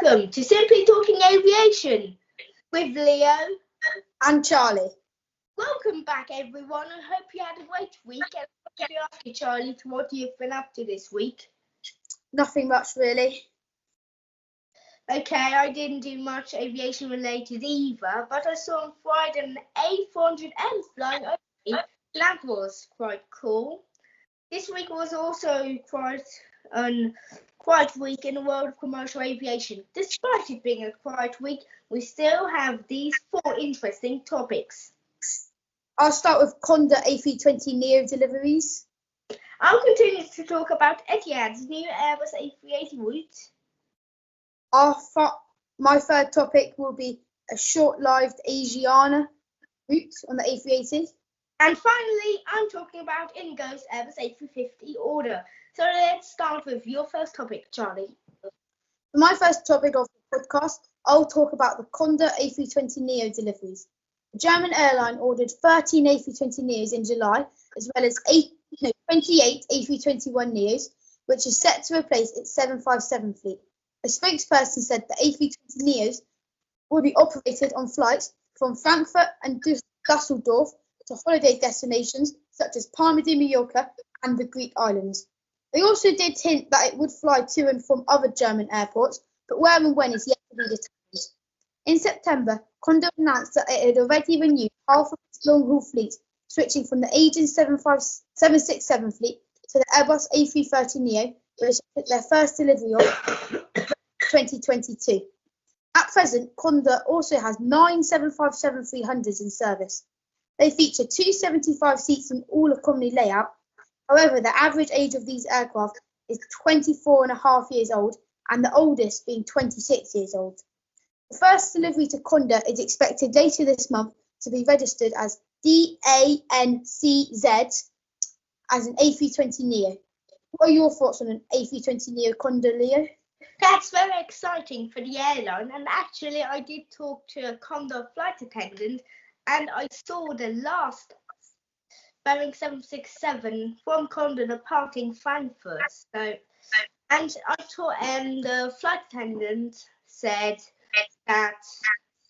Welcome to Simply Talking Aviation with Leo and Charlie. Welcome back, everyone. I hope you had a great week. And I want to ask you, Charlie, what you've been up to this week. Nothing much, really. Okay, I didn't do much aviation related either, but I saw on Friday an A400M flying over me. That was quite cool. This week was also quite week in the world of commercial aviation. Despite it being a quiet week, we still have these 4 interesting topics. I'll start with Conda A320neo deliveries. I'll continue to talk about Etihad's new Airbus A380 route. My third topic will be a short-lived Asiana route on the A380. And finally, I'm talking about Indigo's Airbus A350 order. So let's start with your first topic, Charlie. For my first topic of the podcast, I'll talk about the Conda A320neo deliveries. The German airline ordered 13 A320neos in July, as well as 28 A321neos, which is set to replace its 757 fleet. A spokesperson said the A320neos will be operated on flights from Frankfurt and Dusseldorf to holiday destinations such as Palma de Mallorca and the Greek islands. They also did hint that it would fly to and from other German airports, but where and when is yet to be determined. In September, Conda announced that it had already renewed half of its long-haul fleet, switching from the aging 767 fleet to the Airbus A330neo, which took their first delivery of 2022. At present, Conda also has 9 757-300s in service. They feature 275 seats in all economy layout. However, the average age of these aircraft is 24.5 years old, and the oldest being 26 years old. The first delivery to Conda is expected later this month to be registered as DANCZ as an A320neo. What are your thoughts on an A320neo Conda, Leo? That's very exciting for the airline, and actually I did talk to a Conda flight attendant and I saw the last Boeing 767 from Conda departing Frankfurt. And I thought the flight attendant said that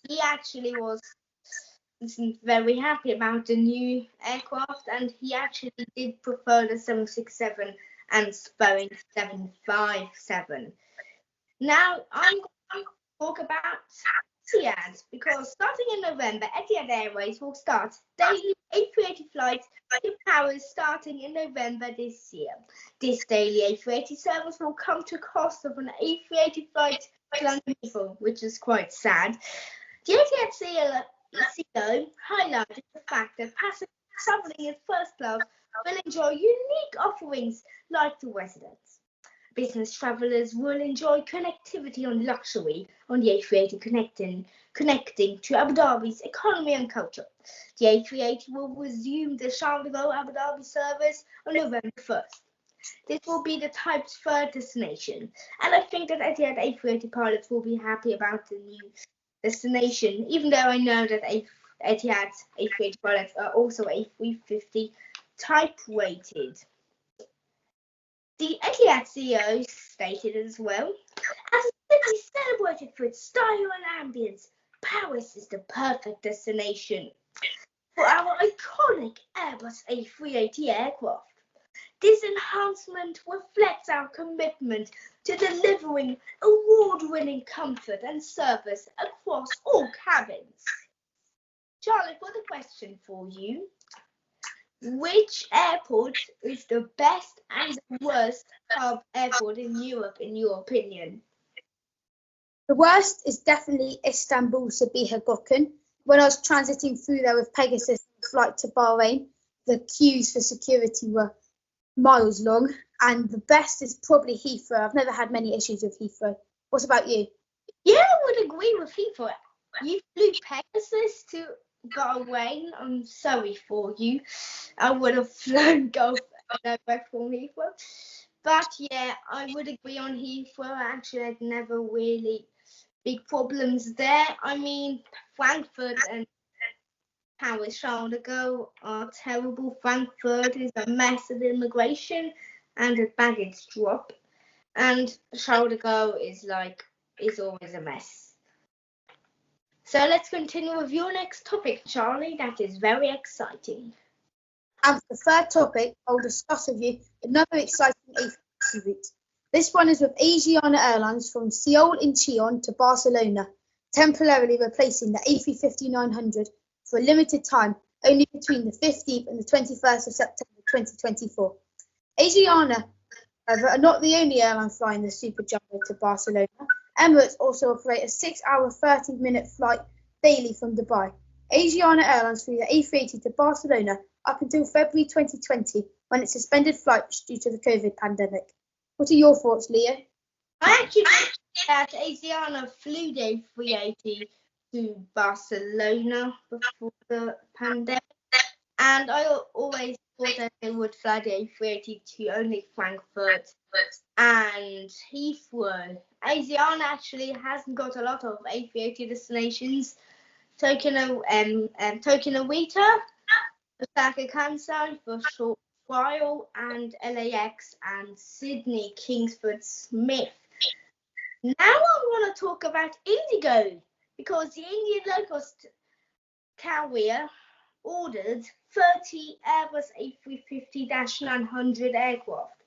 he actually wasn't very happy about the new aircraft, and he actually did prefer the 767 and Boeing 757. Now I'm going to talk about Etihad, because starting in November, Etihad Airways will start daily A380 flights to Paris starting in November this year. This daily A380 service will come to cost of an A380 flight to London Heathrow, which is quite sad. The Etihad CEO highlighted the fact that passengers travelling in first class will enjoy unique offerings like the residents. Business travellers will enjoy connectivity on luxury on the A380 connecting to Abu Dhabi's economy and culture. The A380 will resume the Charles de Gaulle Abu Dhabi service on November 1st. This will be the type's third destination, and I think that Etihad A380 pilots will be happy about the new destination, even though I know that Etihad's A380 pilots are also A350 type rated. The Etihad CEO stated as well, as a city celebrated for its style and ambience, Paris is the perfect destination for our iconic Airbus A380 aircraft. This enhancement reflects our commitment to delivering award-winning comfort and service across all cabins. Charlie, for the question for you. Which airport is the best and the worst hub airport in Europe, in your opinion? The worst is definitely Istanbul Sabiha Gökçen. When I was transiting through there with Pegasus flight to Bahrain, the queues for security were miles long, and the best is probably Heathrow. I've never had many issues with Heathrow. What about you? Yeah, I would agree with Heathrow. You flew Pegasus to Bahrain. I'm sorry for you. I would have flown Gulf direct from Heathrow. But yeah, I would agree on Heathrow. Actually, I'd never really big problems there. I mean, Frankfurt and Paris Charles de Gaulle are terrible. Frankfurt is a mess at immigration and at baggage drop. And Charles de Gaulle is like is always a mess. So let's continue with your next topic, Charlie. That is very exciting. And for the third topic, I'll discuss with you another exciting A350 route. This one is with Asiana Airlines from Seoul Incheon to Barcelona, temporarily replacing the A350-900 for a limited time, only between the 15th and the 21st of September 2024. Asiana, however, are not the only airline flying the Super Jumbo to Barcelona. Emirates also operate a 6-hour, 30-minute flight daily from Dubai. Asiana Airlines flew the A380 to Barcelona up until February 2020, when it suspended flights due to the COVID pandemic. What are your thoughts, Leo? I actually think that Asiana flew the A380 to Barcelona before the pandemic, and I always thought that they would fly the A380 to only Frankfurt and Heathrow. Asiana actually hasn't got a lot of A380 destinations. Tokyo Narita, Osaka Kansai for a short while, and LAX and Sydney Kingsford Smith. Now I want to talk about Indigo, because the Indian low-cost carrier ordered 30 Airbus A350-900 aircraft.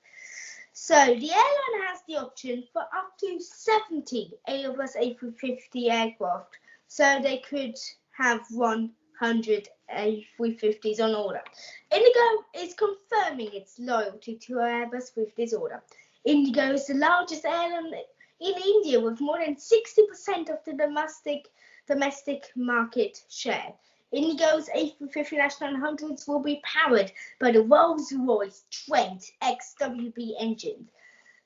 So the airline has the option for up to 70 Airbus A350 aircraft, so they could have 100 A350s on order. Indigo is confirming its loyalty to Airbus with this order. Indigo is the largest airline in India with more than 60% of the domestic market share. Indigo's A350-900s will be powered by the Rolls-Royce Trent XWB engine.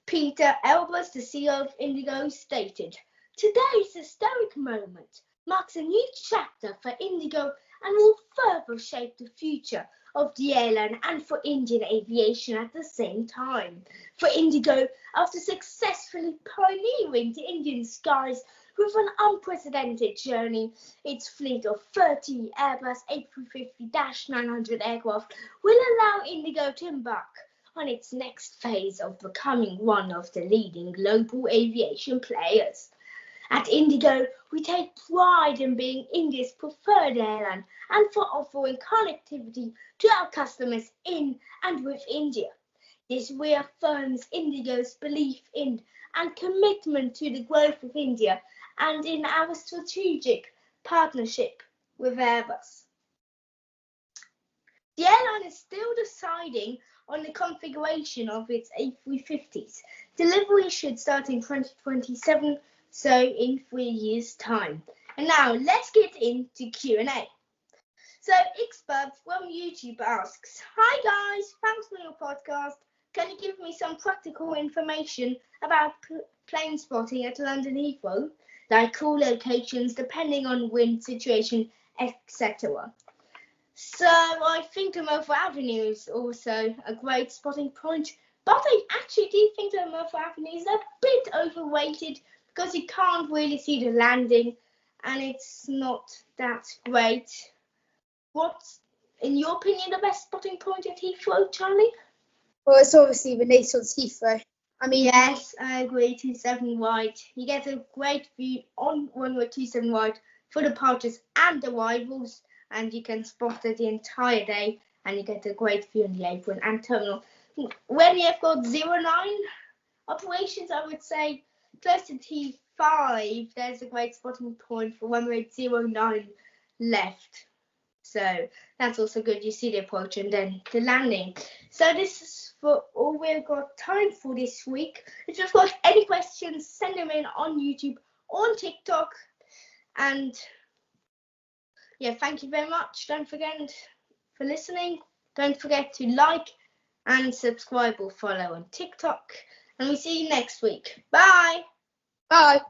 Peter Elbers, the CEO of Indigo, stated, "Today's historic moment marks a new chapter for Indigo and will further shape the future of the airline and for Indian aviation at the same time. For Indigo, after successfully pioneering the Indian skies with an unprecedented journey, its fleet of 30 Airbus A350-900 aircraft will allow Indigo to embark on its next phase of becoming one of the leading global aviation players. At Indigo, we take pride in being India's preferred airline and for offering connectivity to our customers in and with India. This reaffirms Indigo's belief in and commitment to the growth of India and in our strategic partnership with Airbus." The airline is still deciding on the configuration of its A350s. Delivery should start in 2027, so in 3 years' time. And now let's get into Q&A. So Expert from YouTube asks, "Hi guys, thanks for your podcast. Can you give me some practical information about plane spotting at London Heathrow, like cool locations depending on wind situation, etc.?" So I think the Murphy Avenue is also a great spotting point, but I actually do think the Murphy Avenue is a bit overrated because you can't really see the landing and it's not that great. What's, in your opinion, the best spotting point at Heathrow, Charlie? Well, it's obviously Renaissance Heathrow. I mean, yes, I agree. 27 wide. You get a great view on runway 27 wide for departures and arrivals, and you can spot it the entire day, and you get a great view on the apron and terminal. When you've got 09 operations, I would say close to T5, there's a great spotting point for runway 09 left. So that's also good. You see the approach and then the landing. So this is for all we've got time for this week. If you've got any questions, send them in on YouTube, on TikTok. And yeah, thank you very much. Don't forget for listening. Don't forget to like and subscribe or follow on TikTok. And we'll see you next week. Bye. Bye.